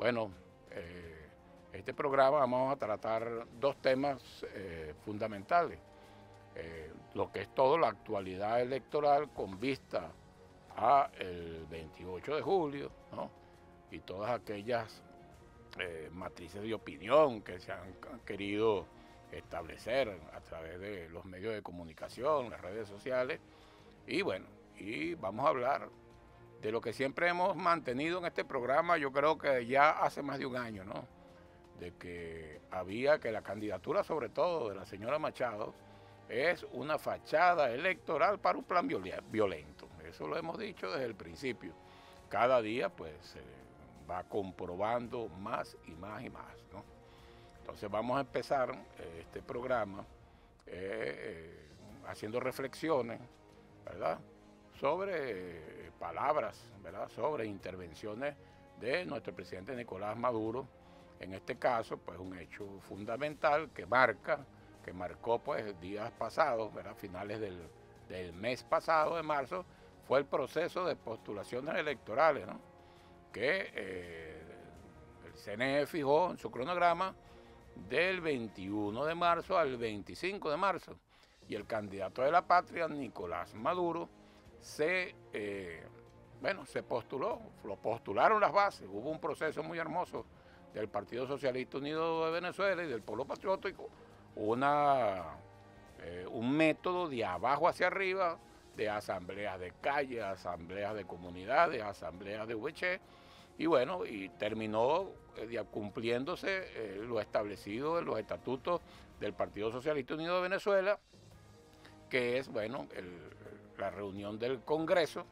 Bueno, este programa vamos a tratar dos temas fundamentales. Lo que es toda la actualidad electoral con vista a el 28 de julio, ¿no? Y todas aquellas matrices de opinión que se han querido establecer a través de los medios de comunicación, las redes sociales. Y bueno, y vamos a hablar de lo que siempre hemos mantenido en este programa, yo creo que ya hace más de un año, ¿no? De que había que la candidatura, sobre todo de la señora Machado, es una fachada electoral para un plan violento. Eso lo hemos dicho desde el principio. Cada día pues se va comprobando más y más y más, ¿no? Entonces vamos a empezar este programa haciendo reflexiones, ¿verdad?, sobre palabras, ¿verdad?, sobre intervenciones de nuestro presidente Nicolás Maduro. En este caso, pues un hecho fundamental que marcó pues días pasados, ¿verdad?, finales del mes pasado de marzo, fue el proceso de postulaciones electorales, ¿no?, que el CNE fijó en su cronograma del 21 de marzo al 25 de marzo. Y el candidato de la patria, Nicolás Maduro, se postuló, lo postularon las bases. Hubo un proceso muy hermoso del Partido Socialista Unido de Venezuela y del Pueblo Patriótico, un método de abajo hacia arriba, de asambleas de calle, asambleas de comunidades, asambleas de VC, y bueno, y terminó cumpliéndose lo establecido en los estatutos del Partido Socialista Unido de Venezuela, que es, bueno, la reunión del Congreso,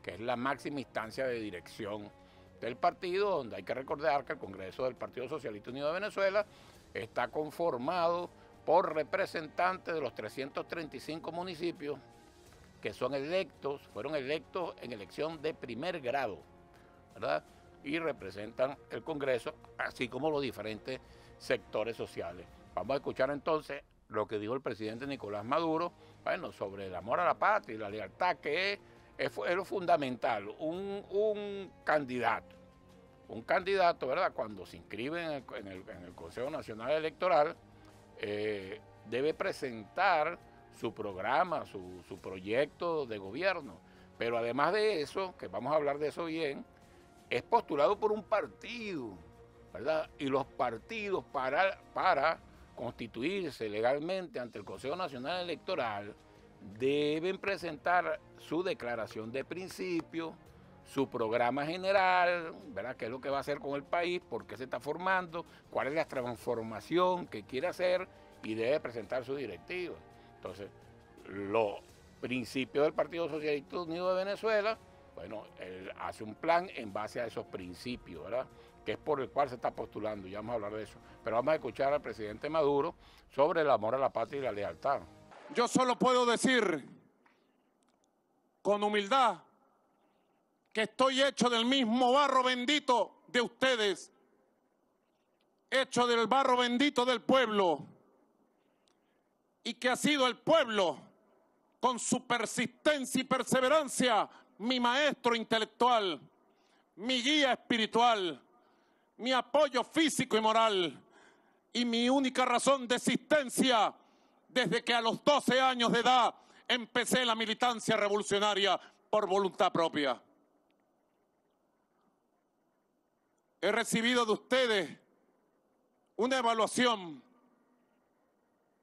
que es la máxima instancia de dirección del partido, donde hay que recordar que el Congreso del Partido Socialista Unido de Venezuela está conformado por representantes de los 335 municipios que fueron electos en elección de primer grado, ¿verdad?, y representan el Congreso, así como los diferentes sectores sociales. Vamos a escuchar entonces lo que dijo el presidente Nicolás Maduro, bueno, sobre el amor a la patria y la lealtad, que es lo fundamental. Un candidato, ¿verdad?, cuando se inscribe en el Consejo Nacional Electoral, debe presentar su programa, su proyecto de gobierno. Pero además de eso, que vamos a hablar de eso bien, es postulado por un partido, ¿verdad? Y los partidos para constituirse legalmente ante el Consejo Nacional Electoral deben presentar su declaración de principios, su programa general, ¿verdad?, qué es lo que va a hacer con el país, por qué se está formando, cuál es la transformación que quiere hacer, y debe presentar su directiva. Entonces, los principios del Partido Socialista Unido de Venezuela, bueno, él hace un plan en base a esos principios, ¿verdad?, que es por el cual se está postulando. Ya vamos a hablar de eso. Pero vamos a escuchar al presidente Maduro sobre el amor a la patria y la lealtad. Yo solo puedo decir con humildad que estoy hecho del mismo barro bendito de ustedes, hecho del barro bendito del pueblo, y que ha sido el pueblo, con su persistencia y perseverancia, mi maestro intelectual, mi guía espiritual, mi apoyo físico y moral, y mi única razón de existencia desde que a los 12 años de edad empecé la militancia revolucionaria por voluntad propia. He recibido de ustedes una evaluación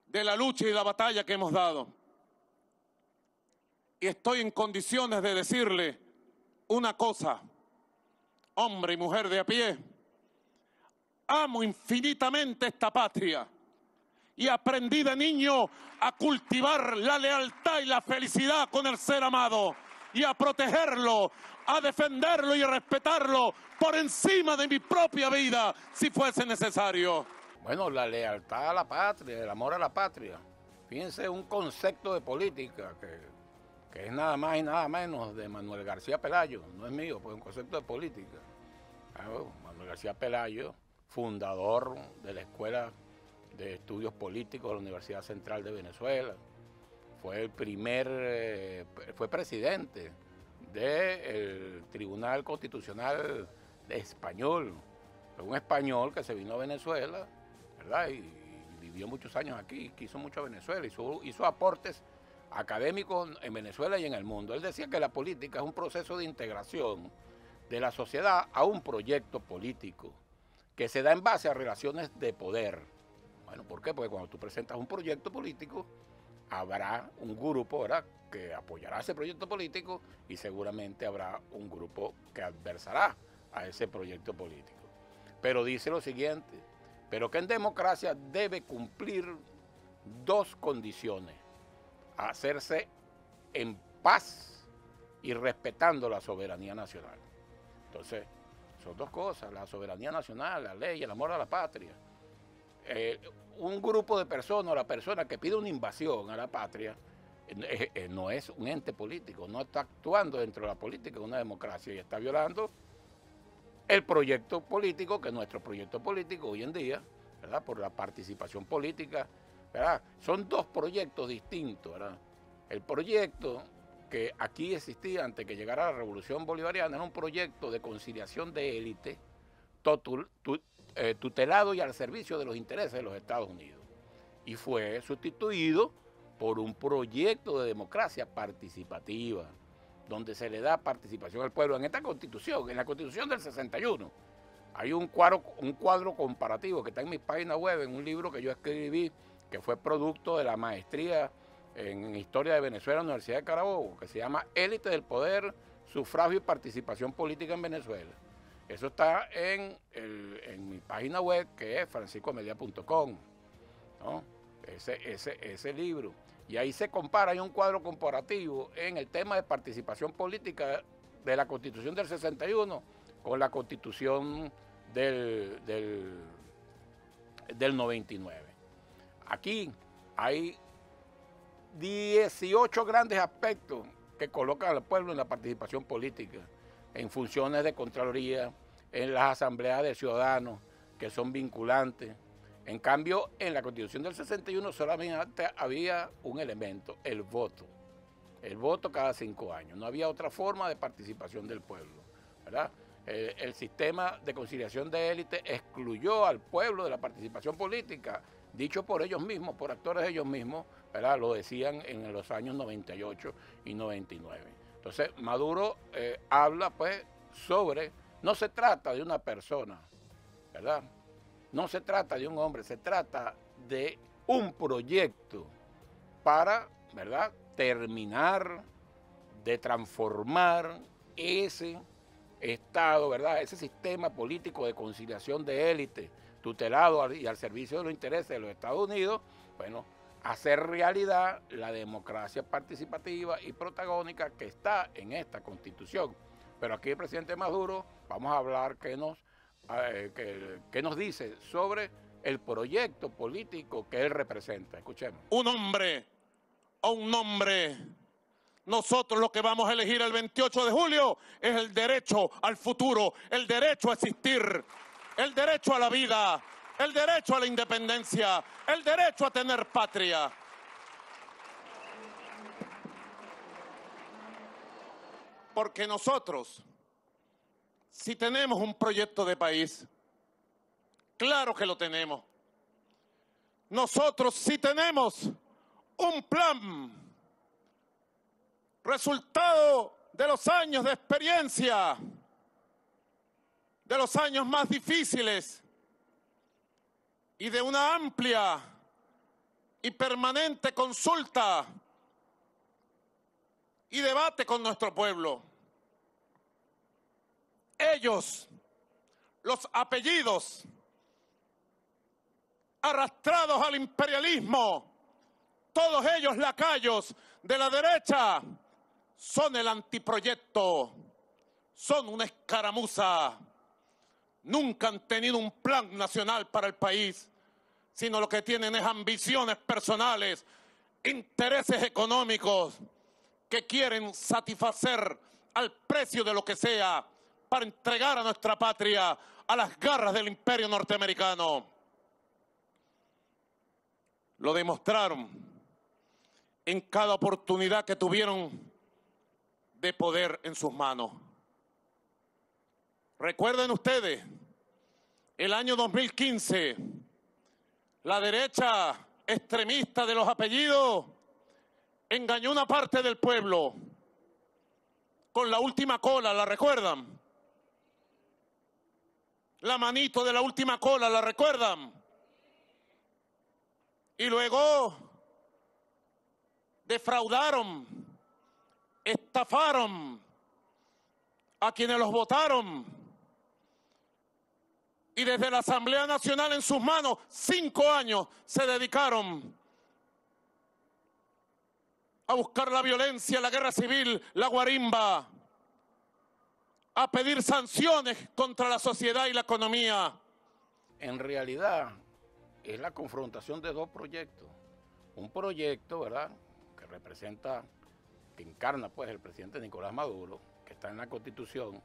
de la lucha y la batalla que hemos dado. Y estoy en condiciones de decirle una cosa, hombre y mujer de a pie: amo infinitamente esta patria y aprendí de niño a cultivar la lealtad y la felicidad con el ser amado, y a protegerlo, a defenderlo y a respetarlo por encima de mi propia vida, si fuese necesario. Bueno, la lealtad a la patria, el amor a la patria. Fíjense, un concepto de política que es nada más y nada menos de Manuel García Pelayo, no es mío, pues un concepto de política. Manuel García Pelayo, fundador de la Escuela de Estudios Políticos de la Universidad Central de Venezuela, fue presidente del Tribunal Constitucional español, un español que se vino a Venezuela, ¿verdad? Y vivió muchos años aquí, quiso mucho a Venezuela, hizo aportes académicos en Venezuela y en el mundo. Él decía que la política es un proceso de integración de la sociedad a un proyecto político que se da en base a relaciones de poder. Bueno, ¿por qué? Porque cuando tú presentas un proyecto político, habrá un grupo, ¿verdad?, que apoyará ese proyecto político y seguramente habrá un grupo que adversará a ese proyecto político. Pero dice lo siguiente, pero que en democracia debe cumplir dos condiciones: hacerse en paz y respetando la soberanía nacional. Entonces, son dos cosas: la soberanía nacional, la ley, el amor a la patria. Un grupo de personas, la persona que pide una invasión a la patria, no es un ente político, no está actuando dentro de la política de una democracia y está violando el proyecto político, que es nuestro proyecto político hoy en día, ¿verdad?, por la participación política, ¿verdad? Son dos proyectos distintos, ¿verdad? El proyecto que aquí existía antes que llegara la Revolución Bolivariana era un proyecto de conciliación de élite tutelado y al servicio de los intereses de los Estados Unidos. Y fue sustituido por un proyecto de democracia participativa, donde se le da participación al pueblo. En esta Constitución, en la Constitución del 61, hay un cuadro comparativo que está en mi página web, en un libro que yo escribí, que fue producto de la maestría en Historia de Venezuela en la Universidad de Carabobo, que se llama Élite del Poder, Sufragio y Participación Política en Venezuela. Eso está en mi página web, que es franciscomedia.com, ¿no? Ese libro. Y ahí se compara, hay un cuadro comparativo en el tema de participación política de la Constitución del 61 con la Constitución del 99. Aquí hay 18 grandes aspectos que colocan al pueblo en la participación política, en funciones de Contraloría, en las asambleas de ciudadanos que son vinculantes. En cambio, en la Constitución del 61 solamente había un elemento: el voto. El voto cada 5 años. No había otra forma de participación del pueblo, ¿verdad? El sistema de conciliación de élite excluyó al pueblo de la participación política, dicho por ellos mismos, por actores de ellos mismos, ¿verdad? Lo decían en los años 98 y 99. Entonces, Maduro habla, pues, sobre, no se trata de una persona, ¿verdad? No se trata de un hombre, se trata de un proyecto para, ¿verdad?, terminar de transformar ese Estado, ¿verdad?, ese sistema político de conciliación de élite tutelado y al servicio de los intereses de los Estados Unidos. Bueno, hacer realidad la democracia participativa y protagónica que está en esta Constitución. Pero aquí el presidente Maduro, vamos a hablar qué nos dice sobre el proyecto político que él representa. Escuchemos. Un hombre o un nombre. Nosotros lo que vamos a elegir el 28 de julio es el derecho al futuro, el derecho a existir, el derecho a la vida, el derecho a la independencia, el derecho a tener patria. Porque nosotros, si tenemos un proyecto de país, claro que lo tenemos. Nosotros sí tenemos un plan, resultado de los años de experiencia, de los años más difíciles y de una amplia y permanente consulta y debate con nuestro pueblo. Ellos, los apellidos arrastrados al imperialismo, todos ellos lacayos de la derecha, son el antiproyecto, son una escaramuza. Nunca han tenido un plan nacional para el país, sino lo que tienen es ambiciones personales, intereses económicos que quieren satisfacer al precio de lo que sea para entregar a nuestra patria a las garras del imperio norteamericano. Lo demostraron en cada oportunidad que tuvieron de poder en sus manos. Recuerden ustedes el año 2015, la derecha extremista de los apellidos engañó una parte del pueblo con la última cola, ¿la recuerdan? La manito de la última cola, ¿la recuerdan? Y luego defraudaron, estafaron a quienes los votaron. Y desde la Asamblea Nacional en sus manos, 5 años se dedicaron a buscar la violencia, la guerra civil, la guarimba, a pedir sanciones contra la sociedad y la economía. En realidad es la confrontación de dos proyectos. Un proyecto, ¿verdad?, que representa, que encarna pues el presidente Nicolás Maduro, que está en la Constitución,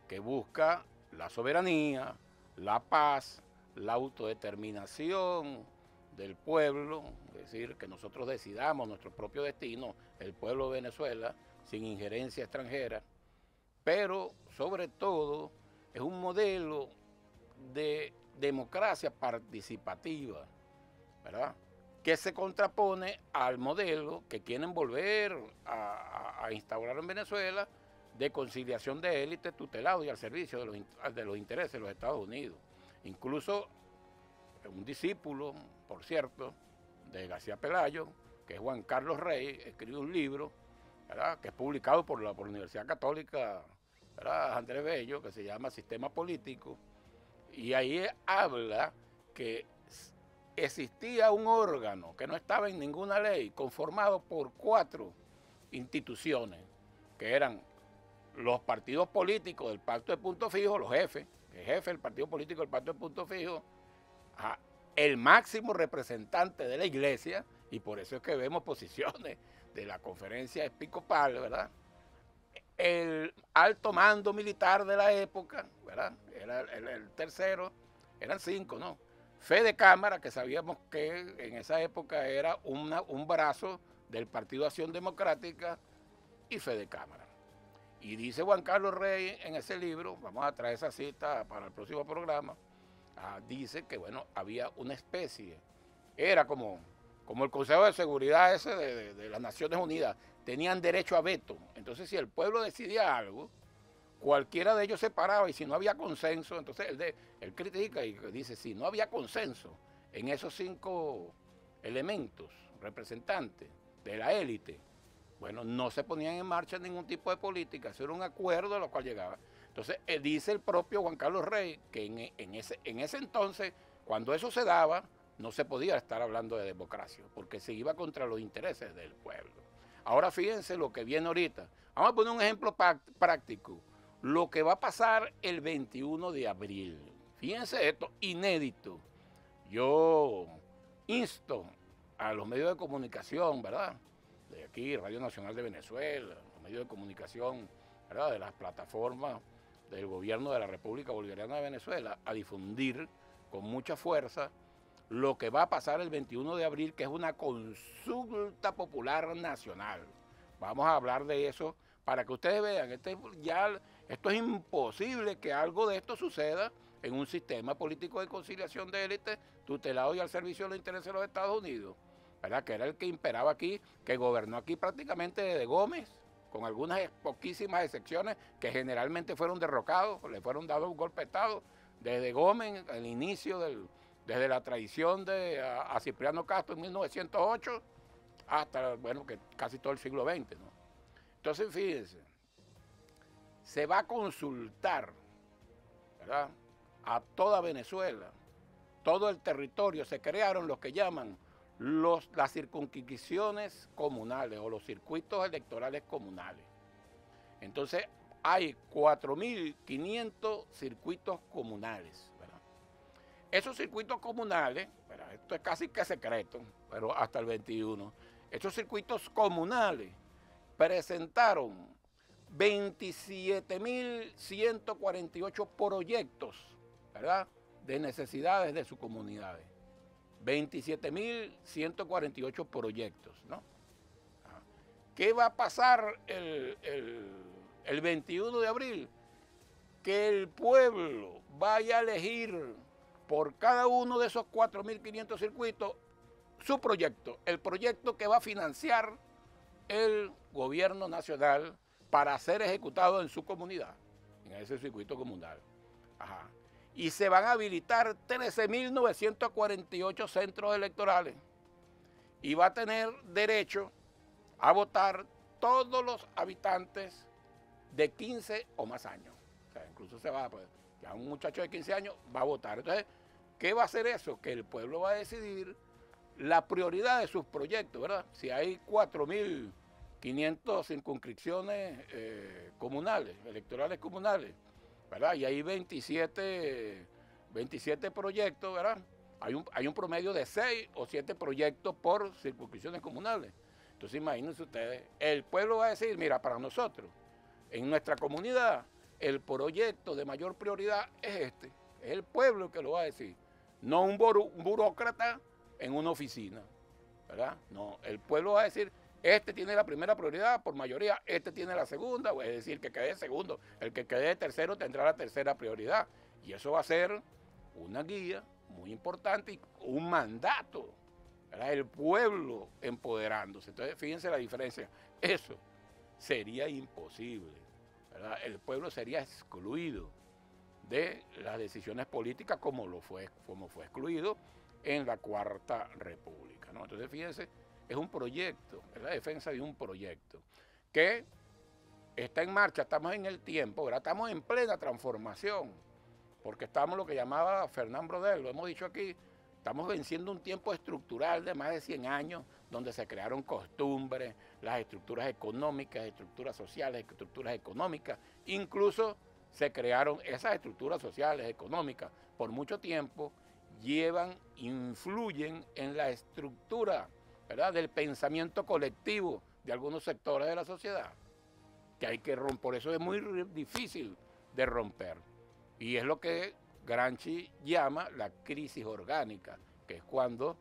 que busca la soberanía, la paz, la autodeterminación del pueblo, es decir, que nosotros decidamos nuestro propio destino, el pueblo de Venezuela, sin injerencia extranjera, pero sobre todo es un modelo de democracia participativa, ¿verdad?, que se contrapone al modelo que quieren volver a instaurar en Venezuela de conciliación de élite tutelado y al servicio de los intereses de los Estados Unidos. Incluso un discípulo, por cierto, de García Pelayo, que es Juan Carlos Rey, escribe un libro, ¿verdad?, que es publicado por la Universidad Católica, ¿verdad?, Andrés Bello, que se llama Sistema Político, y ahí habla que existía un órgano que no estaba en ninguna ley, conformado por 4 instituciones, que eran los partidos políticos del Pacto de Punto Fijo, los jefes, el jefe del partido político del Pacto de Punto Fijo, el máximo representante de la Iglesia, y por eso es que vemos posiciones de la conferencia episcopal, ¿verdad?, el alto mando militar de la época, ¿verdad?, era el tercero, eran 5, ¿no? Fe de Cámara, que sabíamos que en esa época era un brazo del Partido Acción Democrática, y Fe de Cámara. Y dice Juan Carlos Rey en ese libro, vamos a traer esa cita para el próximo programa, dice que, bueno, había una especie, era como el Consejo de Seguridad ese de las Naciones Unidas, tenían derecho a veto. Entonces, si el pueblo decidía algo, cualquiera de ellos se paraba, y si no había consenso, entonces él critica y dice, si no había consenso en esos 5 elementos representantes de la élite, bueno, no se ponían en marcha ningún tipo de política, eso era un acuerdo a lo cual llegaba. Entonces, dice el propio Juan Carlos Rey que en ese entonces, cuando eso se daba, no se podía estar hablando de democracia, porque se iba contra los intereses del pueblo. Ahora fíjense lo que viene ahorita. Vamos a poner un ejemplo práctico. Lo que va a pasar el 21 de abril. Fíjense esto, inédito. Yo insto a los medios de comunicación, ¿verdad?, de aquí, Radio Nacional de Venezuela, los medios de comunicación, ¿verdad?, de las plataformas del gobierno de la República Bolivariana de Venezuela, a difundir con mucha fuerza lo que va a pasar el 21 de abril, que es una consulta popular nacional. Vamos a hablar de eso para que ustedes vean, esto es imposible que algo de esto suceda en un sistema político de conciliación de élite tutelado y al servicio de los intereses de los Estados Unidos, ¿verdad?, que era el que imperaba aquí, que gobernó aquí prácticamente desde Gómez, con algunas poquísimas excepciones que generalmente fueron derrocados, le fueron dados un golpe de Estado, desde Gómez, el inicio desde la traición a Cipriano Castro en 1908 hasta, bueno, que casi todo el siglo XX, ¿no? Entonces, fíjense, se va a consultar, ¿verdad?, a toda Venezuela, todo el territorio. Se crearon lo que llaman las circunscripciones comunales o los circuitos electorales comunales. Entonces, hay 4.500 circuitos comunales, ¿verdad? Esos circuitos comunales, ¿verdad?, esto es casi que secreto, pero hasta el 21, esos circuitos comunales presentaron 27.148 proyectos, ¿verdad?, de necesidades de sus comunidades. 27.148 proyectos, ¿no? ¿Qué va a pasar el 21 de abril? Que el pueblo vaya a elegir por cada uno de esos 4.500 circuitos su proyecto, el proyecto que va a financiar el gobierno nacional para ser ejecutado en su comunidad, en ese circuito comunal. Ajá. Y se van a habilitar 13.948 centros electorales y va a tener derecho a votar todos los habitantes de 15 o más años. O sea, incluso se va, pues, ya un muchacho de 15 años va a votar. Entonces, ¿qué va a hacer eso? Que el pueblo va a decidir la prioridad de sus proyectos, ¿verdad? Si hay 4.500 circunscripciones comunales, electorales comunales, ¿verdad? Y hay 27 proyectos, ¿verdad? Hay un promedio de 6 o 7 proyectos por circunscripciones comunales. Entonces imagínense ustedes, el pueblo va a decir, mira, para nosotros, en nuestra comunidad, el proyecto de mayor prioridad es este. Es el pueblo que lo va a decir, no un burócrata en una oficina, ¿verdad? No, el pueblo va a decir, este tiene la primera prioridad por mayoría, este tiene la segunda, es decir, que quede segundo, el que quede tercero tendrá la tercera prioridad. Y eso va a ser una guía muy importante y un mandato, ¿verdad? El pueblo empoderándose. Entonces, fíjense la diferencia. Eso sería imposible, ¿verdad? El pueblo sería excluido de las decisiones políticas como fue excluido en la Cuarta República, ¿no? Entonces, fíjense, es un proyecto, es la defensa de un proyecto que está en marcha, estamos en el tiempo, ¿verdad? Estamos en plena transformación, porque estamos lo que llamaba Fernán Brodel, lo hemos dicho aquí, estamos venciendo un tiempo estructural de más de 100 años, donde se crearon costumbres, las estructuras económicas, estructuras sociales, estructuras económicas, incluso se crearon esas estructuras sociales, económicas, por mucho tiempo, influyen en la estructura, ¿verdad?, del pensamiento colectivo de algunos sectores de la sociedad, que hay que romper. Por eso es muy difícil de romper. Y es lo que Gramsci llama la crisis orgánica, que es cuando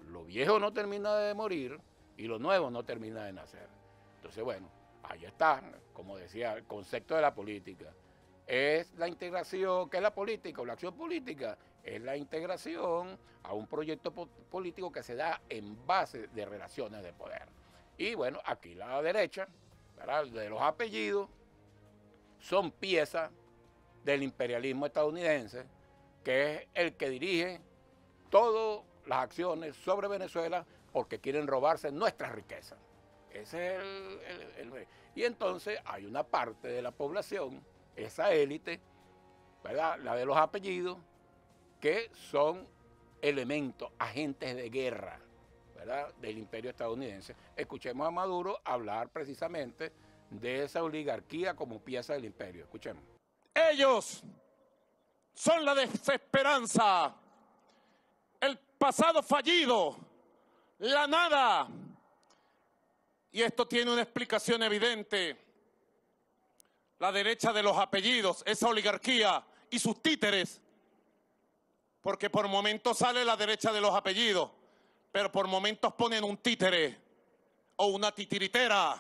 lo viejo no termina de morir y lo nuevo no termina de nacer. Entonces, bueno, ahí está, como decía, el concepto de la política. Es la integración, ¿qué es la política o la acción política? Es la integración a un proyecto político que se da en base de relaciones de poder. Y bueno, aquí la derecha, ¿verdad?, de los apellidos, son piezas del imperialismo estadounidense, que es el que dirige todas las acciones sobre Venezuela porque quieren robarse nuestras riquezas. Ese es y entonces hay una parte de la población, esa élite, ¿verdad?, la de los apellidos, que son elementos, agentes de guerra, ¿verdad?, del imperio estadounidense. Escuchemos a Maduro hablar precisamente de esa oligarquía como pieza del imperio. Escuchemos. Ellos son la desesperanza, el pasado fallido, la nada. Y esto tiene una explicación evidente. La derecha de los apellidos, esa oligarquía y sus títeres, porque por momentos sale la derecha de los apellidos, pero por momentos ponen un títere o una titiritera.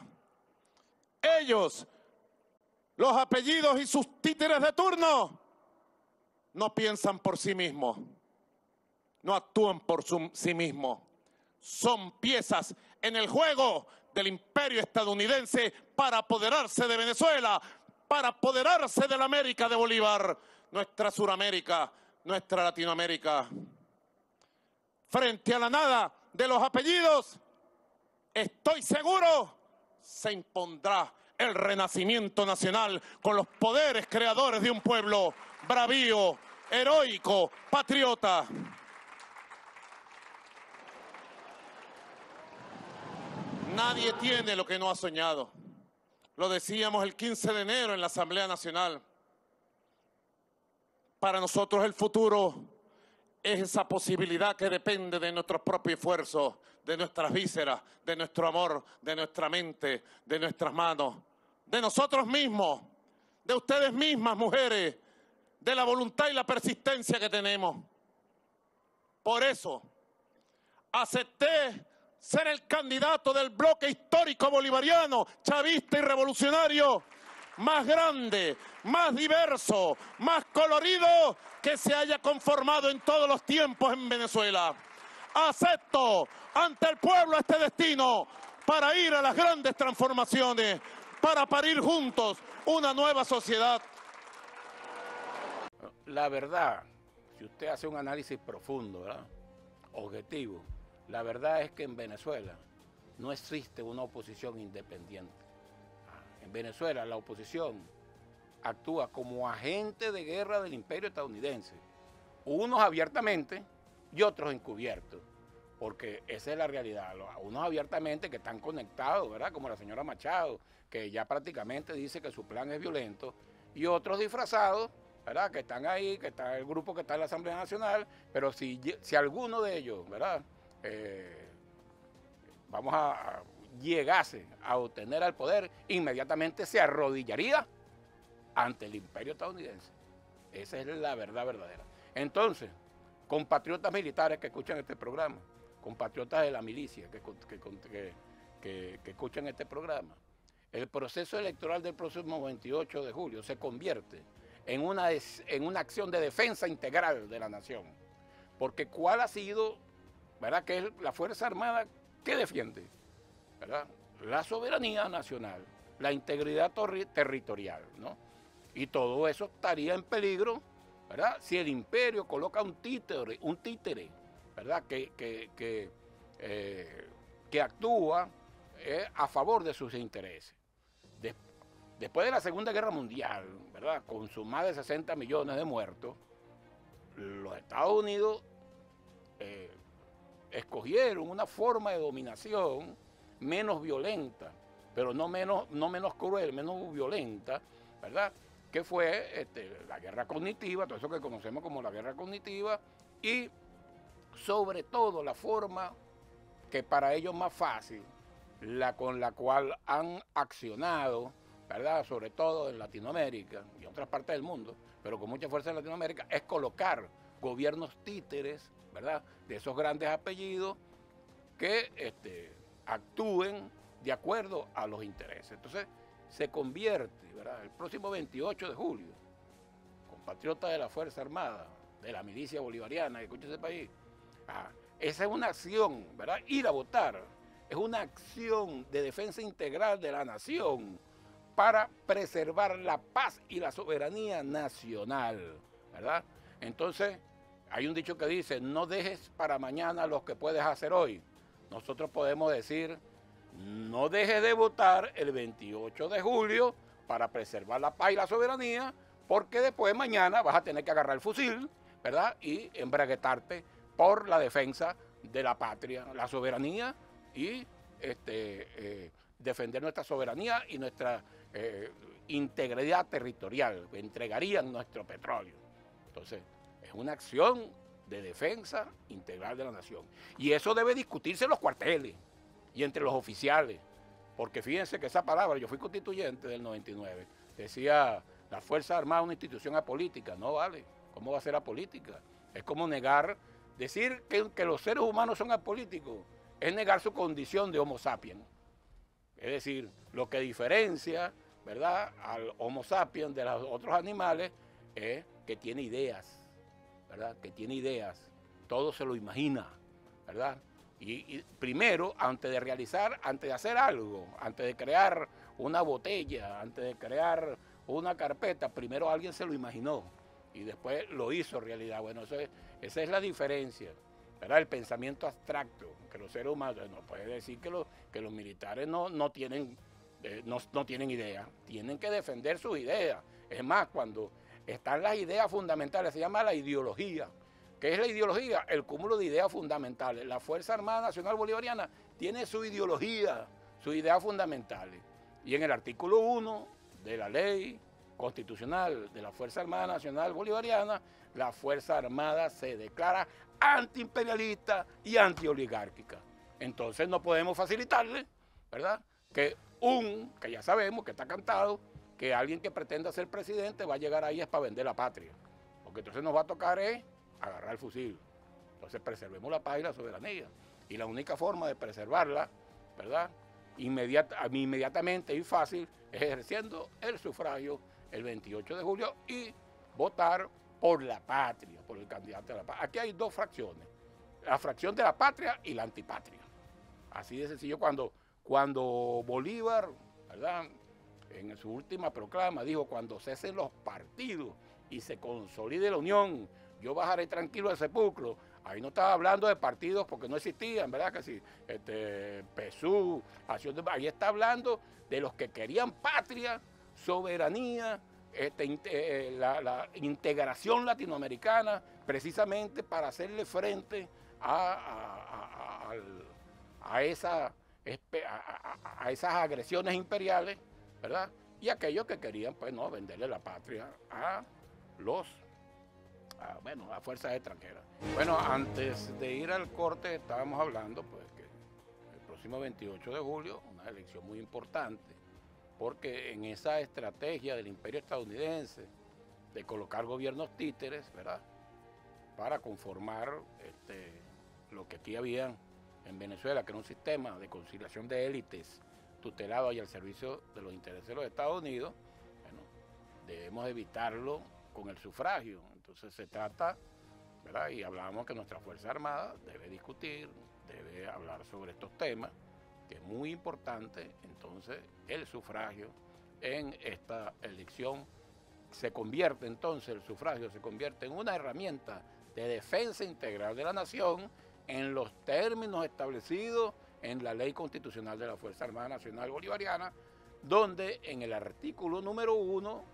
Ellos, los apellidos y sus títeres de turno, no piensan por sí mismos, no actúan por sí mismos. Son piezas en el juego del imperio estadounidense para apoderarse de Venezuela, para apoderarse de la América de Bolívar, nuestra Suramérica, nuestra Latinoamérica. Frente a la nada de los apellidos, estoy seguro, se impondrá el renacimiento nacional con los poderes creadores de un pueblo bravío, heroico, patriota. Nadie tiene lo que no ha soñado. Lo decíamos el 15 de enero en la Asamblea Nacional. Para nosotros el futuro es esa posibilidad que depende de nuestro propio esfuerzo, de nuestras vísceras, de nuestro amor, de nuestra mente, de nuestras manos, de nosotros mismos, de ustedes mismas, mujeres, de la voluntad y la persistencia que tenemos. Por eso, acepté ser el candidato del bloque histórico bolivariano, chavista y revolucionario, más grande, más diverso, más colorido que se haya conformado en todos los tiempos en Venezuela. Acepto ante el pueblo este destino para ir a las grandes transformaciones, para parir juntos una nueva sociedad. La verdad, si usted hace un análisis profundo, ¿verdad?, objetivo, la verdad es que en Venezuela no existe una oposición independiente. En Venezuela la oposición actúa como agente de guerra del imperio estadounidense, unos abiertamente y otros encubiertos, porque esa es la realidad, unos abiertamente que están conectados, ¿verdad?, como la señora Machado, que ya prácticamente dice que su plan es violento, y otros disfrazados, ¿verdad?, que están ahí, que está el grupo que está en la Asamblea Nacional, pero si alguno de ellos, ¿verdad?, llegase a obtener al poder, inmediatamente se arrodillaría ante el imperio estadounidense. Esa es la verdad verdadera. Entonces, compatriotas militares que escuchan este programa, compatriotas de la milicia que escuchan este programa, el proceso electoral del próximo 28 de julio se convierte en una acción de defensa integral de la nación. Porque ¿cuál ha sido, verdad, que es la Fuerza Armada que defiende, ¿verdad?, la soberanía nacional, la integridad territorial, ¿no? Y todo eso estaría en peligro, ¿verdad?, si el imperio coloca un títere, ¿verdad?, que actúa a favor de sus intereses. Después de la Segunda Guerra Mundial, ¿verdad?, con sus más de 60 millones de muertos, los Estados Unidos escogieron una forma de dominación menos violenta, pero no menos cruel, menos violenta, ¿verdad?, que fue la guerra cognitiva, todo eso que conocemos como la guerra cognitiva, y sobre todo la forma que para ellos más fácil, con la cual han accionado, ¿verdad?, sobre todo en Latinoamérica y otras partes del mundo, pero con mucha fuerza en Latinoamérica, es colocar gobiernos títeres, ¿verdad?, de esos grandes apellidos que actúen de acuerdo a los intereses. Entonces, se convierte, ¿verdad?, el próximo 28 de julio, compatriotas de la Fuerza Armada, de la milicia bolivariana que escucha ese país, esa es una acción, ¿verdad?, ir a votar, es una acción de defensa integral de la nación para preservar la paz y la soberanía nacional, ¿verdad? Entonces, hay un dicho que dice, no dejes para mañana lo que puedes hacer hoy. Nosotros podemos decir, no dejes de votar el 28 de julio para preservar la paz y la soberanía, porque después mañana vas a tener que agarrar el fusil, ¿verdad?, y embraguetarte por la defensa de la patria, la soberanía y defender nuestra soberanía y nuestra integridad territorial. Entregarían nuestro petróleo. Entonces, es una acción de defensa integral de la nación. Y eso debe discutirse en los cuarteles y entre los oficiales. Porque fíjense que esa palabra, yo fui constituyente del 99, decía, la Fuerza Armada es una institución apolítica. No vale, ¿cómo va a ser apolítica? Es como negar, decir que los seres humanos son apolíticos, es negar su condición de Homo sapiens. Es decir, lo que diferencia, ¿verdad?, al Homo sapiens de los otros animales es que tiene ideas, ¿verdad?, que tiene ideas, todo se lo imagina, ¿verdad? Y primero, antes de hacer algo, antes de crear una botella, antes de crear una carpeta, primero alguien se lo imaginó y después lo hizo realidad. Bueno, esa es la diferencia, ¿verdad? El pensamiento abstracto, que los seres humanos, no puede decir que los militares no tienen idea, tienen que defender sus ideas. Es más, cuando están las ideas fundamentales, se llama la ideología. ¿Qué es la ideología? El cúmulo de ideas fundamentales. La Fuerza Armada Nacional Bolivariana tiene su ideología, sus ideas fundamentales. Y en el artículo 1 de la ley constitucional de la Fuerza Armada Nacional Bolivariana, la Fuerza Armada se declara antiimperialista y antioligárquica. Entonces no podemos facilitarle, ¿verdad?, que ya sabemos que está cantado, que alguien que pretenda ser presidente va a llegar ahí es para vender la patria. Porque entonces nos va a tocar agarrar el fusil. Entonces preservemos la paz y la soberanía. Y la única forma de preservarla, ¿verdad?, inmediatamente y fácil, ejerciendo el sufragio el 28 de julio y votar por la patria, por el candidato de la patria. Aquí hay dos fracciones, la fracción de la patria y la antipatria. Así de sencillo, cuando Bolívar, ¿verdad?, en su última proclama dijo: cuando cesen los partidos y se consolide la unión, yo bajaré tranquilo al sepulcro. Ahí no estaba hablando de partidos porque no existían, ¿verdad? Que sí, PSUV, ahí está hablando de los que querían patria, soberanía, la integración latinoamericana, precisamente para hacerle frente a esas agresiones imperiales, ¿verdad? Y aquellos que querían, pues, no, venderle la patria a fuerzas extranjeras. Bueno, antes de ir al corte estábamos hablando, pues, que el próximo 28 de julio, una elección muy importante, porque en esa estrategia del imperio estadounidense de colocar gobiernos títeres, ¿verdad?, para conformar lo que aquí había en Venezuela, que era un sistema de conciliación de élites tutelado y al servicio de los intereses de los Estados Unidos, bueno, debemos evitarlo con el sufragio. Entonces se trata, ¿verdad?, y hablábamos que nuestra Fuerza Armada debe discutir, debe hablar sobre estos temas, que es muy importante. Entonces el sufragio en esta elección se convierte, entonces el sufragio se convierte en una herramienta de defensa integral de la nación en los términos establecidos en la Ley Constitucional de la Fuerza Armada Nacional Bolivariana, donde en el artículo número 1,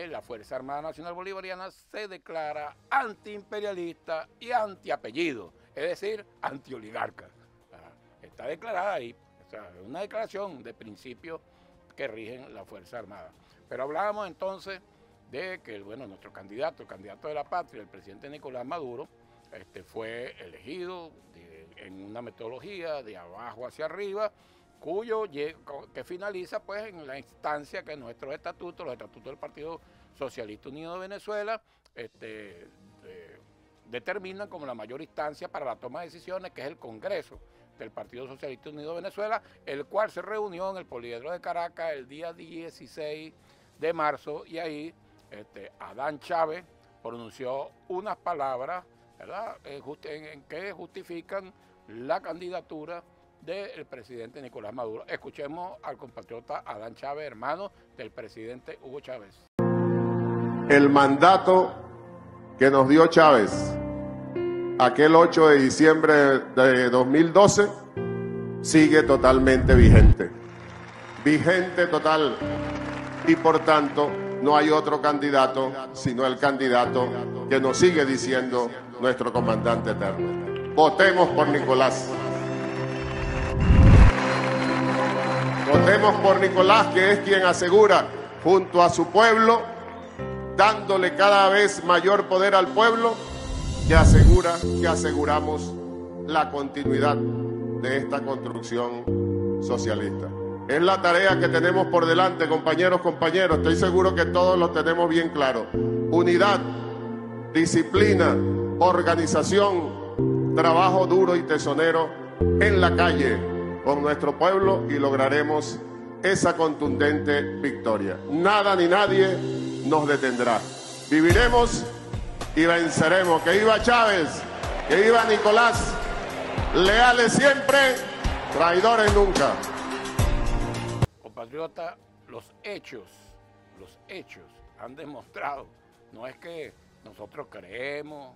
la Fuerza Armada Nacional Bolivariana se declara antiimperialista y antiapellido, es decir, antioligarca. Está declarada ahí, o sea, es una declaración de principios que rigen la Fuerza Armada. Pero hablábamos entonces de que, bueno, nuestro candidato, el candidato de la patria, el presidente Nicolás Maduro, fue elegido en una metodología de abajo hacia arriba, que finaliza, pues, en la instancia que nuestros estatutos, los estatutos del Partido Socialista Unido de Venezuela, determinan como la mayor instancia para la toma de decisiones, que es el Congreso del Partido Socialista Unido de Venezuela, el cual se reunió en el Poliedro de Caracas el día 16 de marzo, y ahí Adán Chávez pronunció unas palabras, ¿verdad?, en que justifican la candidatura del presidente Nicolás Maduro. Escuchemos al compatriota Adán Chávez, hermano del presidente Hugo Chávez. El mandato que nos dio Chávez aquel 8 de diciembre de 2012 sigue totalmente vigente. Vigente total. Y por tanto, no hay otro candidato sino el candidato que nos sigue diciendo nuestro comandante eterno. Votemos por Nicolás. Votemos por Nicolás, que es quien asegura, junto a su pueblo, dándole cada vez mayor poder al pueblo, que aseguramos la continuidad de esta construcción socialista. Es la tarea que tenemos por delante, compañeros. Estoy seguro que todos lo tenemos bien claro. Unidad, disciplina, organización, trabajo duro y tesonero en la calle con nuestro pueblo, y lograremos esa contundente victoria. Nada ni nadie nos detendrá. Viviremos y venceremos. ¡Que viva Chávez! ¡Que viva Nicolás! Leales siempre, traidores nunca. Compatriota, los hechos han demostrado, no es que nosotros creemos,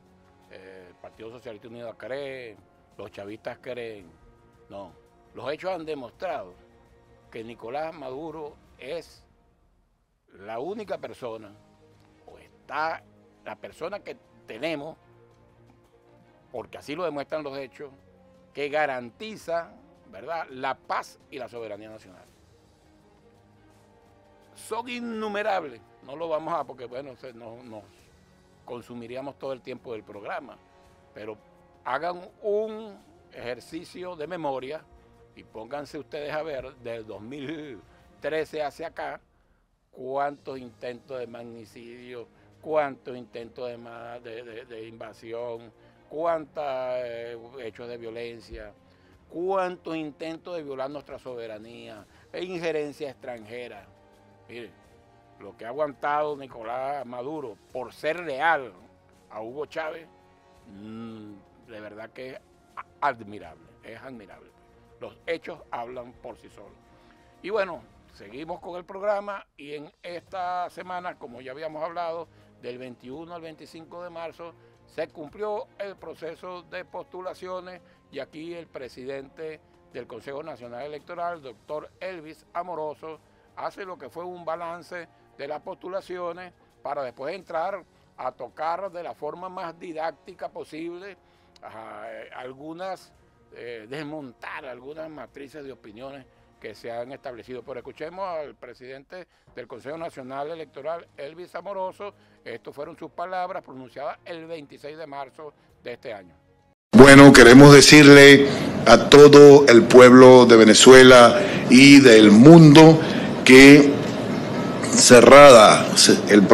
el Partido Socialista Unido cree, los chavistas creen, no. Los hechos han demostrado que Nicolás Maduro es la única persona, o está la persona que tenemos, porque así lo demuestran los hechos, que garantiza, ¿verdad?, la paz y la soberanía nacional. Son innumerables, no lo vamos a, porque bueno, nos consumiríamos todo el tiempo del programa, pero hagan un ejercicio de memoria y pónganse ustedes a ver del 2013 hacia acá cuántos intentos de magnicidio, cuántos intentos de invasión, cuántos hechos de violencia, cuántos intentos de violar nuestra soberanía, e injerencia extranjera. Mire, lo que ha aguantado Nicolás Maduro por ser leal a Hugo Chávez, de verdad que es admirable, es admirable. Los hechos hablan por sí solos. Y bueno, seguimos con el programa y en esta semana, como ya habíamos hablado, del 21 al 25 de marzo, se cumplió el proceso de postulaciones y aquí el presidente del Consejo Nacional Electoral, doctor Elvis Amoroso, hace lo que fue un balance de las postulaciones para después entrar a tocar de la forma más didáctica posible desmontar algunas matrices de opiniones que se han establecido. Pero escuchemos al presidente del Consejo Nacional Electoral, Elvis Amoroso. Estas fueron sus palabras pronunciadas el 26 de marzo de este año. Bueno, queremos decirle a todo el pueblo de Venezuela y del mundo que cerrado el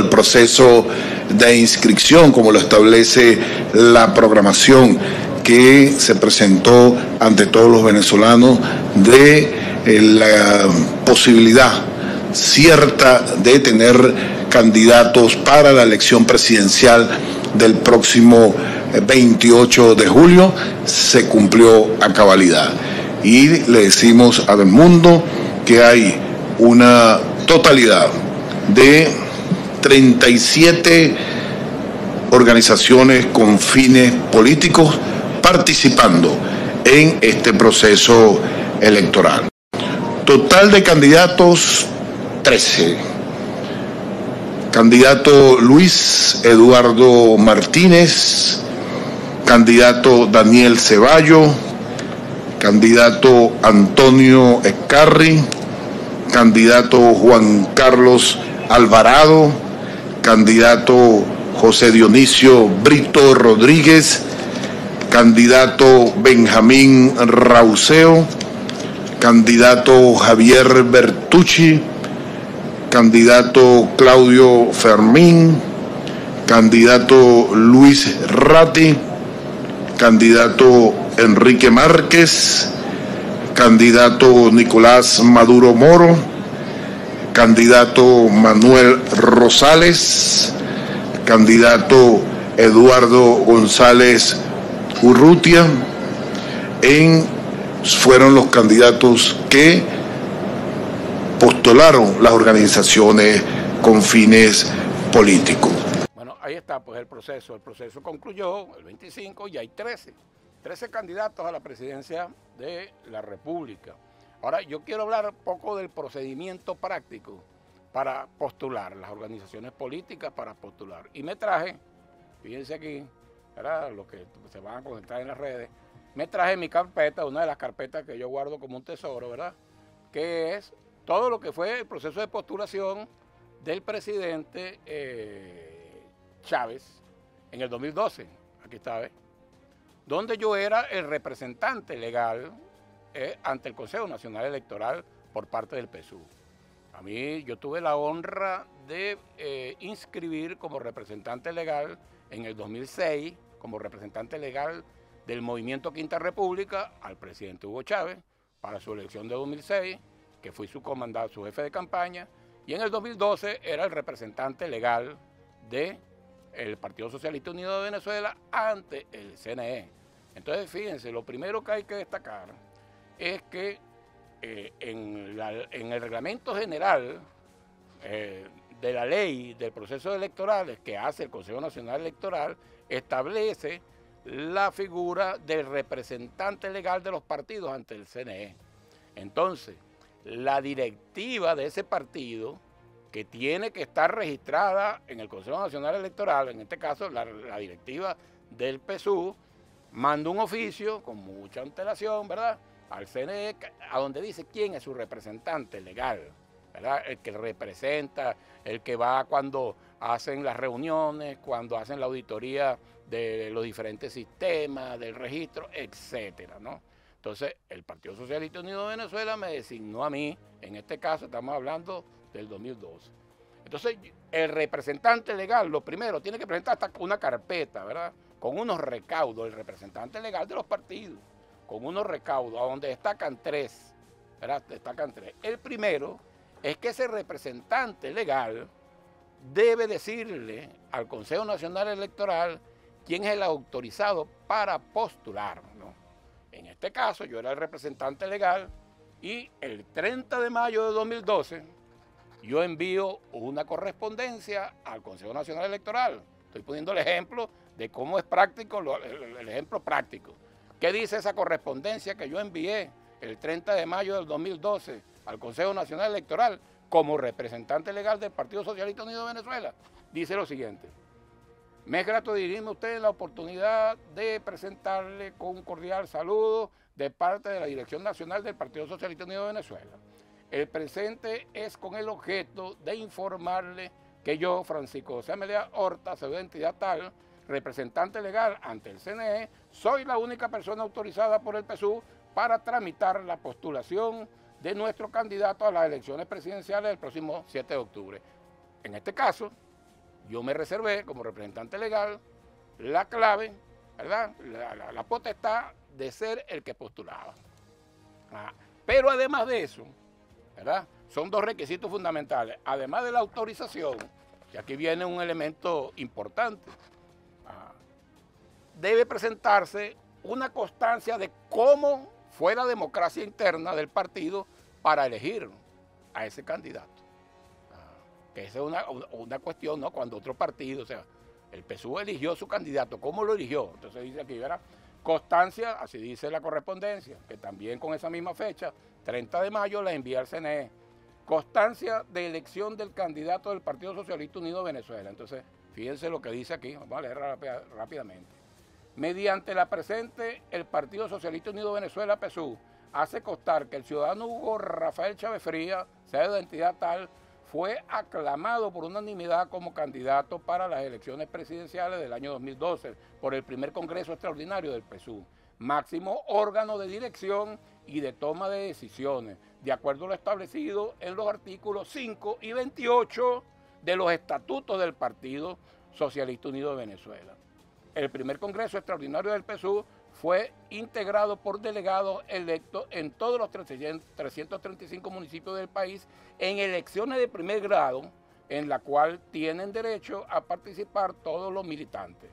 proceso de inscripción, como lo establece la programación que se presentó ante todos los venezolanos de la posibilidad cierta de tener candidatos para la elección presidencial del próximo 28 de julio, se cumplió a cabalidad. Y le decimos al mundo que hay una totalidad de 37 organizaciones con fines políticos participando en este proceso electoral. Total de candidatos, 13. Candidato Luis Eduardo Martínez, candidato Daniel Ceballo, candidato Antonio Escarri, candidato Juan Carlos Alvarado, candidato José Dionisio Brito Rodríguez, candidato Benjamín Rauseo, candidato Javier Bertucci, candidato Claudio Fermín, candidato Luis Ratti, candidato Enrique Márquez, candidato Nicolás Maduro Moro, candidato Manuel Rosales, candidato Eduardo González Urrutia, fueron los candidatos que postularon las organizaciones con fines políticos. Bueno, ahí está pues el proceso concluyó el 25 y hay 13 candidatos a la presidencia de la República. Ahora yo quiero hablar un poco del procedimiento práctico para postular, las organizaciones políticas para postular. Y me traje, fíjense aquí, ¿verdad? Los que se van a conectar en las redes, me traje mi carpeta, una de las carpetas que yo guardo como un tesoro, ¿verdad? Que es todo lo que fue el proceso de postulación del presidente Chávez en el 2012, aquí está, ¿ves? Donde yo era el representante legal ante el Consejo Nacional Electoral por parte del PSUV. A mí, yo tuve la honra de inscribir como representante legal en el 2006, como representante legal del Movimiento Quinta República, al presidente Hugo Chávez, para su elección de 2006, que fui su comandante, su jefe de campaña, y en el 2012 era el representante legal del Partido Socialista Unido de Venezuela ante el CNE. Entonces, fíjense, lo primero que hay que destacar es que en el reglamento general de la ley del proceso electoral que hace el Consejo Nacional Electoral, establece la figura del representante legal de los partidos ante el CNE. Entonces, la directiva de ese partido, que tiene que estar registrada en el Consejo Nacional Electoral, en este caso la directiva del PSUV, manda un oficio con mucha antelación, ¿verdad?, al CNE, a donde dice quién es su representante legal, ¿verdad?, el que representa, el que va cuando hacen las reuniones, cuando hacen la auditoría de los diferentes sistemas, del registro, etcétera, ¿no? Entonces, el Partido Socialista Unido de Venezuela me designó a mí, en este caso estamos hablando del 2012. Entonces, el representante legal, lo primero, tiene que presentar hasta una carpeta, ¿verdad?, con unos recaudos, el representante legal de los partidos, con unos recaudos, a donde destacan tres, ¿verdad? Destacan tres. El primero es que ese representante legal debe decirle al Consejo Nacional Electoral quién es el autorizado para postular, ¿no? En este caso, yo era el representante legal y el 30 de mayo de 2012 yo envío una correspondencia al Consejo Nacional Electoral. Estoy poniendo el ejemplo de cómo es práctico, el ejemplo práctico. ¿Qué dice esa correspondencia que yo envié el 30 de mayo del 2012 al Consejo Nacional Electoral como representante legal del Partido Socialista Unido de Venezuela? Dice lo siguiente: me es grato dirigirme a ustedes la oportunidad de presentarle con un cordial saludo de parte de la Dirección Nacional del Partido Socialista Unido de Venezuela. El presente es con el objeto de informarle que yo, Francisco José Amelia Horta, pseudo entidad tal, representante legal ante el CNE, soy la única persona autorizada por el PSUV para tramitar la postulación de nuestro candidato a las elecciones presidenciales del próximo 7 de octubre. En este caso, yo me reservé como representante legal la clave, ¿verdad? La potestad de ser el que postulaba. Pero además de eso, ¿verdad? Son dos requisitos fundamentales. Además de la autorización, y aquí viene un elemento importante, debe presentarse una constancia de cómo fue la democracia interna del partido para elegir a ese candidato. Que esa es una cuestión, ¿no? Cuando otro partido, o sea, el PSUV eligió su candidato, ¿cómo lo eligió? Entonces dice aquí, ¿verdad? Constancia, así dice la correspondencia, que también con esa misma fecha, 30 de mayo, la envía al CNE. Constancia de elección del candidato del Partido Socialista Unido de Venezuela. Entonces, fíjense lo que dice aquí, vamos a leer rápidamente. Mediante la presente, el Partido Socialista Unido de Venezuela, PSUV, hace constar que el ciudadano Hugo Rafael Chávez Frías, sea de entidad tal, fue aclamado por unanimidad como candidato para las elecciones presidenciales del año 2012 por el primer Congreso Extraordinario del PSUV, máximo órgano de dirección y de toma de decisiones, de acuerdo a lo establecido en los artículos 5 y 28 de los estatutos del Partido Socialista Unido de Venezuela. El primer Congreso Extraordinario del PSUV fue integrado por delegados electos en todos los 335 municipios del país en elecciones de primer grado, en la cual tienen derecho a participar todos los militantes,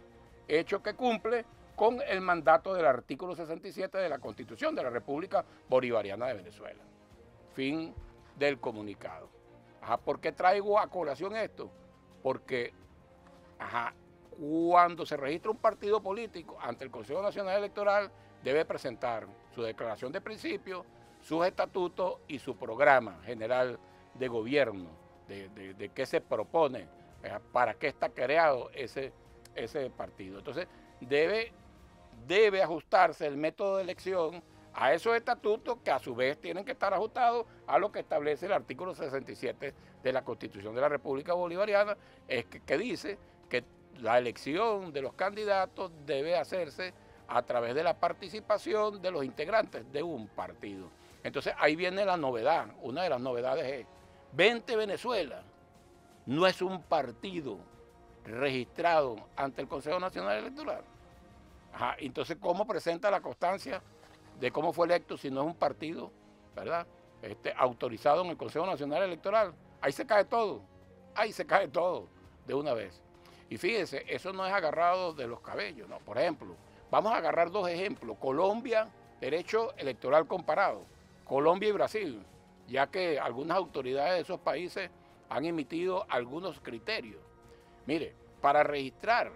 hecho que cumple con el mandato del artículo 67 de la Constitución de la República Bolivariana de Venezuela. Fin del comunicado. ¿Por qué traigo a colación esto? Porque cuando se registra un partido político ante el Consejo Nacional Electoral, debe presentar su declaración de principios, sus estatutos y su programa general de gobierno, de qué se propone, para qué está creado ese partido. Entonces, debe ajustarse el método de elección a esos estatutos que a su vez tienen que estar ajustados a lo que establece el artículo 67 de la Constitución de la República Bolivariana, que dice que la elección de los candidatos debe hacerse a través de la participación de los integrantes de un partido. Entonces ahí viene la novedad. Una de las novedades es, 20 Venezuela no es un partido registrado ante el Consejo Nacional Electoral. Entonces, ¿cómo presenta la constancia de cómo fue electo si no es un partido, ¿verdad? Autorizado en el Consejo Nacional Electoral? Ahí se cae todo de una vez. Y fíjense, eso no es agarrado de los cabellos, ¿no? Por ejemplo, vamos a agarrar dos ejemplos. Colombia, derecho electoral comparado. Colombia y Brasil, ya que algunas autoridades de esos países han emitido algunos criterios. Mire, para registrar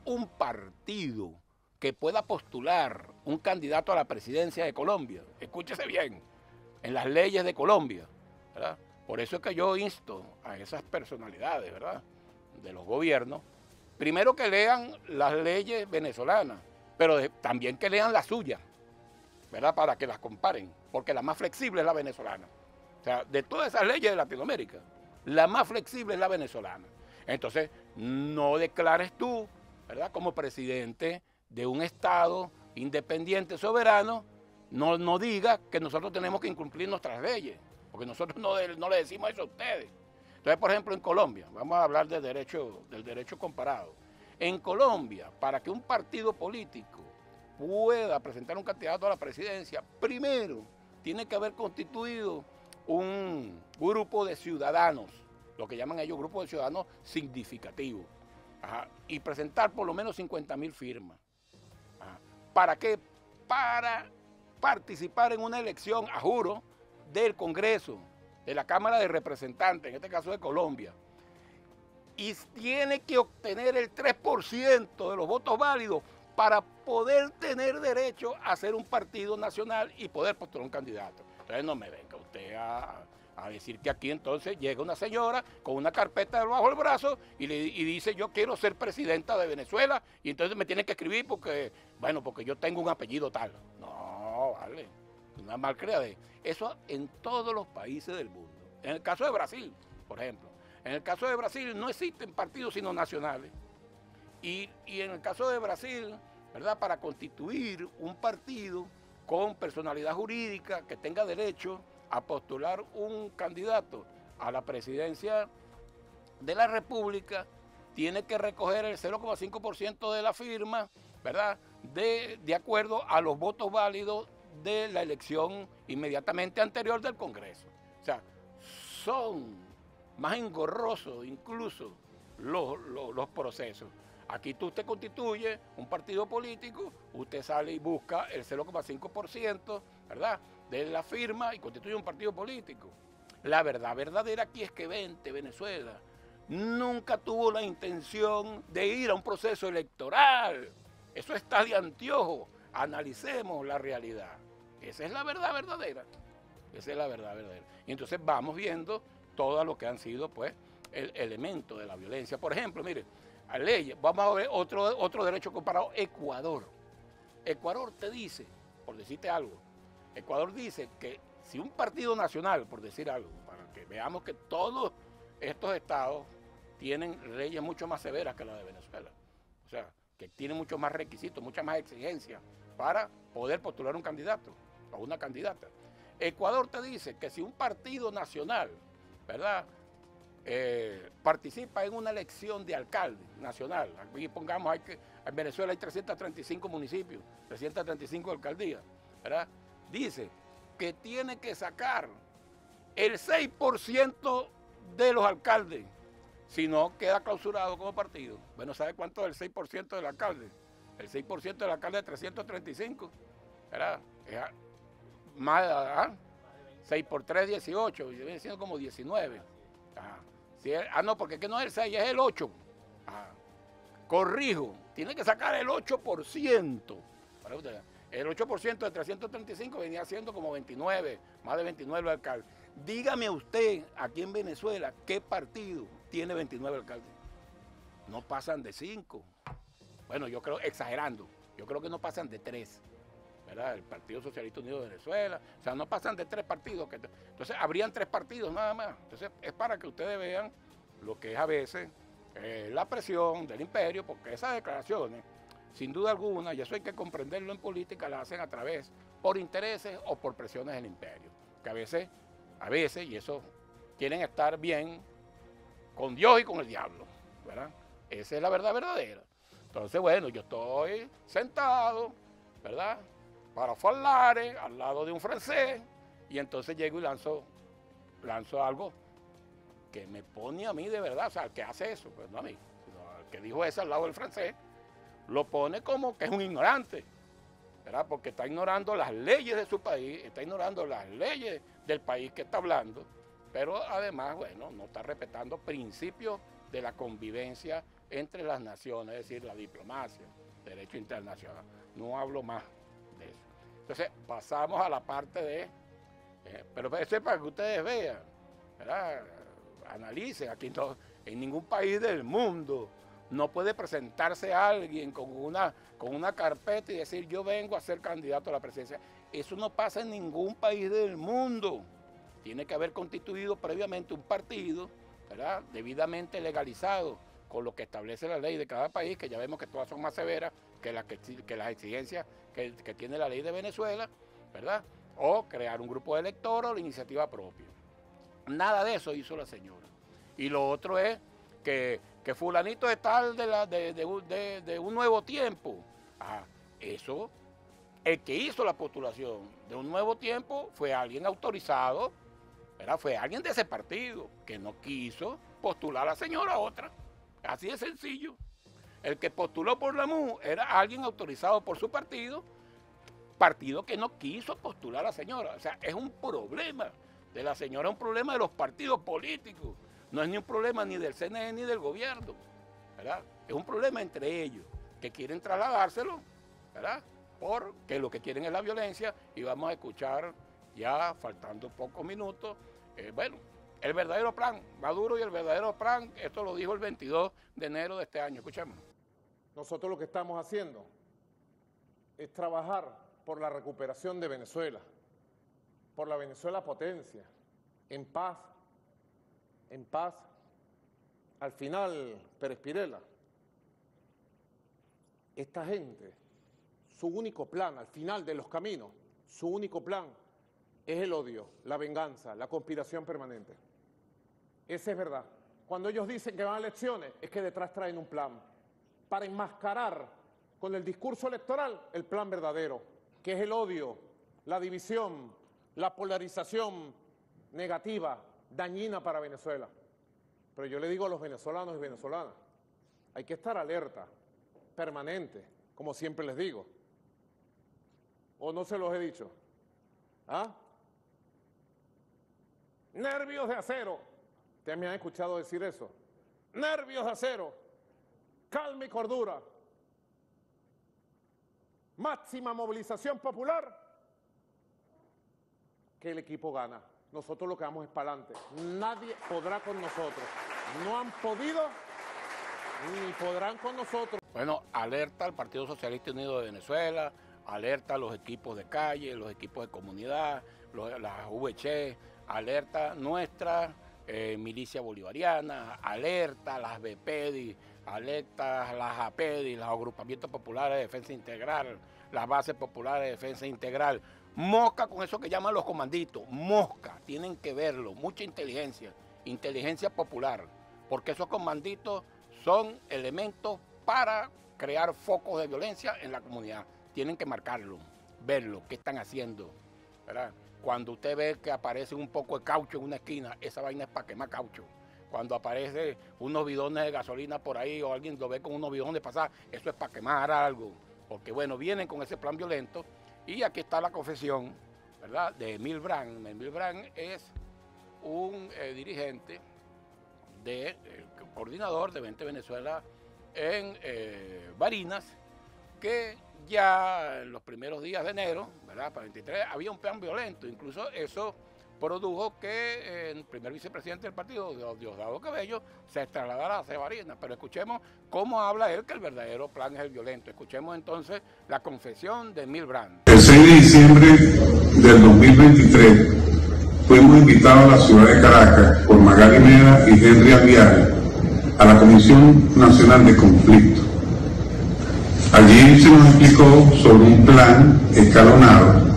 un partido que pueda postular un candidato a la presidencia de Colombia, escúchese bien, en las leyes de Colombia, ¿verdad? Por eso es que yo insto a esas personalidades, ¿verdad?, de los gobiernos, primero que lean las leyes venezolanas, pero también que lean las suyas, ¿verdad?, para que las comparen, porque la más flexible es la venezolana. O sea, de todas esas leyes de Latinoamérica, la más flexible es la venezolana. Entonces, no declares tú, ¿verdad?, como presidente de un Estado independiente, soberano, no digas que nosotros tenemos que incumplir nuestras leyes, porque nosotros no le decimos eso a ustedes. Entonces, por ejemplo, en Colombia, vamos a hablar del derecho comparado. En Colombia, para que un partido político pueda presentar un candidato a la presidencia, primero tiene que haber constituido un grupo de ciudadanos, lo que llaman ellos grupos de ciudadanos significativos, y presentar por lo menos 50.000 firmas. ¿Para qué? Para participar en una elección, a juro, del Congreso, de la Cámara de Representantes, en este caso de Colombia, y tiene que obtener el 3% de los votos válidos para poder tener derecho a ser un partido nacional y poder postular un candidato. Entonces no me venga usted a decir que aquí entonces llega una señora con una carpeta debajo del brazo y dice yo quiero ser presidenta de Venezuela y entonces me tiene que escribir porque, bueno, porque yo tengo un apellido tal. No, vale, una malcriadez. Eso en todos los países del mundo. En el caso de Brasil, por ejemplo, en el caso de Brasil no existen partidos sino nacionales. Y en el caso de Brasil, ¿verdad? Para constituir un partido con personalidad jurídica que tenga derecho a postular un candidato a la presidencia de la República, tiene que recoger el 0,5% de la firma, ¿verdad? De acuerdo a los votos válidos de la elección inmediatamente anterior del Congreso. O sea, son más engorrosos incluso los procesos. Aquí usted constituye un partido político, usted sale y busca el 0,5%, ¿verdad?, de la firma y constituye un partido político. La verdad verdadera aquí es que Venezuela nunca tuvo la intención de ir a un proceso electoral. Eso está de anteojo. Analicemos la realidad. Esa es la verdad verdadera. Esa es la verdad verdadera. Y entonces vamos viendo todo lo que han sido, pues, el elemento de la violencia. Por ejemplo, mire, a leyes, vamos a ver otro derecho comparado, Ecuador. Ecuador te dice, por decirte algo, Ecuador dice que si un partido nacional, por decir algo, para que veamos que todos estos estados tienen leyes mucho más severas que la de Venezuela, o sea, que tienen muchos más requisitos, muchas más exigencias para poder postular un candidato o una candidata. Ecuador te dice que si un partido nacional, ¿verdad?, participa en una elección de alcalde nacional, aquí pongamos, en Venezuela hay 335 municipios, 335 alcaldías, ¿verdad?, dice que tiene que sacar el 6% de los alcaldes, si no queda clausurado como partido. Bueno, ¿sabe cuánto es el 6% del alcalde? El 6% del alcalde de 335, ¿verdad? Es más, 6 por 3, 18, y viene siendo como 19. No, porque es que no es el 6, es el 8. Corrijo, tiene que sacar el 8%. El 8% de 335 venía siendo como 29, más de 29 los alcaldes. Dígame usted, aquí en Venezuela, ¿qué partido tiene 29 alcaldes? No pasan de 5. Bueno, yo creo, exagerando, yo creo que no pasan de 3, ¿verdad? El Partido Socialista Unido de Venezuela, o sea, no pasan de 3 partidos. Entonces, habrían 3 partidos nada más. Entonces, es para que ustedes vean lo que es a veces la presión del imperio, porque esas declaraciones, sin duda alguna, y eso hay que comprenderlo en política, la hacen a través, por intereses o por presiones del imperio, que a veces, y eso, quieren estar bien con Dios y con el diablo, ¿verdad? Esa es la verdad verdadera. Entonces, bueno, yo estoy sentado, ¿verdad?, para parlare, al lado de un francés, y entonces llego y lanzo algo que me pone a mí de verdad, o sea, el que hace eso, pues no a mí, sino el que dijo eso al lado del francés, lo pone como que es un ignorante, ¿verdad? Porque está ignorando las leyes de su país, está ignorando las leyes del país que está hablando, pero además, bueno, no está respetando principios de la convivencia entre las naciones, es decir, la diplomacia, derecho internacional. No hablo más de eso. Entonces, pasamos a la parte de, pero eso es para que ustedes vean, ¿verdad? Analicen, aquí en ningún país del mundo no puede presentarse alguien con una carpeta y decir yo vengo a ser candidato a la presidencia. Eso no pasa en ningún país del mundo. Tiene que haber constituido previamente un partido, ¿verdad?, debidamente legalizado con lo que establece la ley de cada país, que ya vemos que todas son más severas que las exigencias que tiene la ley de Venezuela, ¿verdad? O crear un grupo de electores o la iniciativa propia. Nada de eso hizo la señora. Y lo otro es que fulanito es tal de un nuevo tiempo. Eso El que hizo la postulación de Un Nuevo Tiempo fue alguien autorizado, ¿verdad? Fue alguien de ese partido que no quiso postular a la señora otra. Así de sencillo. El que postuló por la MU era alguien autorizado por su partido que no quiso postular a la señora. O sea, es un problema de la señora, es un problema de los partidos políticos. No es ni un problema ni del CNE ni del gobierno, ¿verdad? Es un problema entre ellos, que quieren trasladárselo, ¿verdad? Porque lo que quieren es la violencia, y vamos a escuchar, ya faltando pocos minutos, bueno, el verdadero plan, Maduro y el verdadero plan, esto lo dijo el 22 de enero de este año. Escuchemos. Nosotros lo que estamos haciendo es trabajar por la recuperación de Venezuela, por la Venezuela potencia, en paz. Al final, Pérez Pirela, esta gente, su único plan, al final de los caminos, su único plan es el odio, la venganza, la conspiración permanente. Esa es verdad. Cuando ellos dicen que van a elecciones, es que detrás traen un plan para enmascarar con el discurso electoral el plan verdadero, que es el odio, la división, la polarización negativa, dañina para Venezuela. Pero yo le digo a los venezolanos y venezolanas, hay que estar alerta, permanente, como siempre les digo. ¿O no se los he dicho? ¿Ah? Nervios de acero. Ustedes me han escuchado decir eso. Nervios de acero. Calma y cordura. Máxima movilización popular. Que el equipo gana. Nosotros lo que vamos es para adelante. Nadie podrá con nosotros. No han podido ni podrán con nosotros. Bueno, alerta al Partido Socialista Unido de Venezuela, alerta a los equipos de calle, los equipos de comunidad, las VC, alerta nuestra milicia bolivariana, alerta a las BPEDI, alerta a las APEDI, los agrupamientos populares de defensa integral, las bases populares de defensa integral. Mosca con eso que llaman los comanditos, mosca, tienen que verlo, mucha inteligencia popular, porque esos comanditos son elementos para crear focos de violencia en la comunidad. Tienen que marcarlo, verlo, qué están haciendo, ¿verdad? Cuando usted ve que aparece un poco de caucho en una esquina, esa vaina es para quemar caucho. Cuando aparece unos bidones de gasolina por ahí o alguien lo ve con unos bidones de pasar, eso es para quemar algo. Porque bueno, vienen con ese plan violento. Y aquí está la confesión, ¿verdad?, de Emil Brand. Emil Brand es un dirigente, coordinador de Vente Venezuela en Barinas, que ya en los primeros días de enero, ¿verdad?, para el 23, había un plan violento. Incluso eso produjo que el primer vicepresidente del partido, Diosdado Cabello, se trasladara hacia Barinas. Pero escuchemos cómo habla él, que el verdadero plan es el violento. Escuchemos entonces la confesión de Emil Brand. El 6 de diciembre del 2023 fuimos invitados a la ciudad de Caracas por Magali Meda y Henry Alviar a la Comisión Nacional de Conflicto. Allí se nos explicó sobre un plan escalonado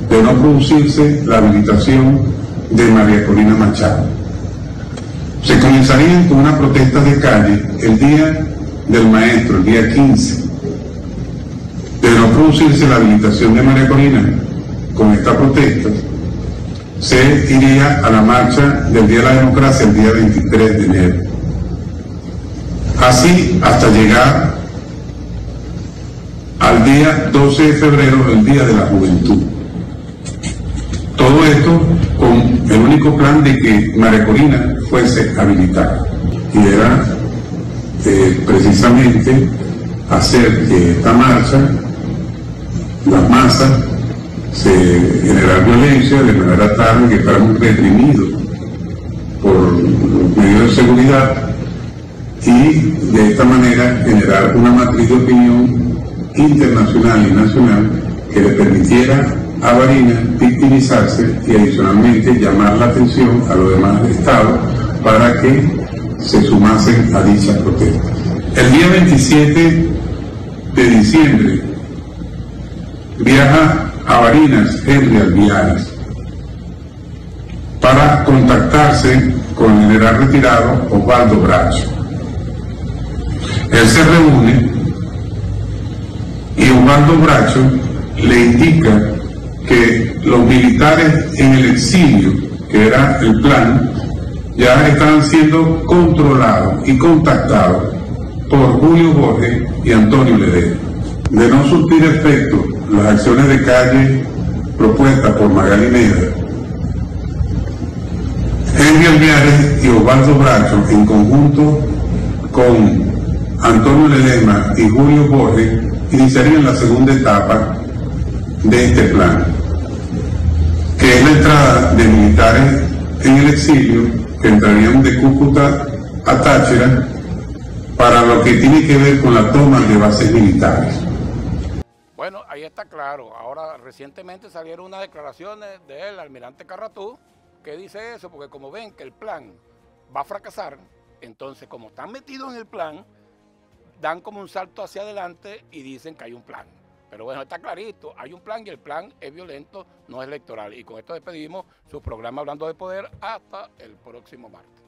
de no producirse la habilitación de María Corina Machado. Se comenzarían con unas protestas de calle el día del maestro, el día 15. De no producirse la habilitación de María Corina con esta protesta, se iría a la marcha del Día de la Democracia el día 23 de enero. Así hasta llegar al día 12 de febrero, el Día de la Juventud. Todo esto con el único plan de que María Corina fuese habilitada. Y era precisamente hacer que esta marcha, las masas, se generar violencia de manera tal que fuéramos reprimidos por los medios de seguridad y de esta manera generar una matriz de opinión internacional y nacional que le permitiera a Barinas victimizarse y adicionalmente llamar la atención a los demás estados para que se sumasen a dichas protestas. El día 27 de diciembre viaja a Barinas Henry Alviar para contactarse con el general retirado Osvaldo Bracho. Él se reúne y Osvaldo Bracho le indica que los militares en el exilio, que era el plan, ya estaban siendo controlados y contactados por Julio Borges y Antonio Ledesma. De no surtir efecto las acciones de calle propuestas por Magali Meda, Henry Almiares y Osvaldo Bracho, en conjunto con Antonio Ledesma y Julio Borges, iniciarían la segunda etapa de este plan, que es la entrada de militares en el exilio, que entrarían de Cúcuta a Táchira, para lo que tiene que ver con la toma de bases militares. Bueno, ahí está claro. Ahora, recientemente salieron unas declaraciones del almirante Carratú, que dice eso, porque como ven que el plan va a fracasar, entonces como están metidos en el plan, dan como un salto hacia adelante y dicen que hay un plan. Pero bueno, está clarito, hay un plan y el plan es violento, no es electoral. Y con esto despedimos su programa Hablando de Poder hasta el próximo martes.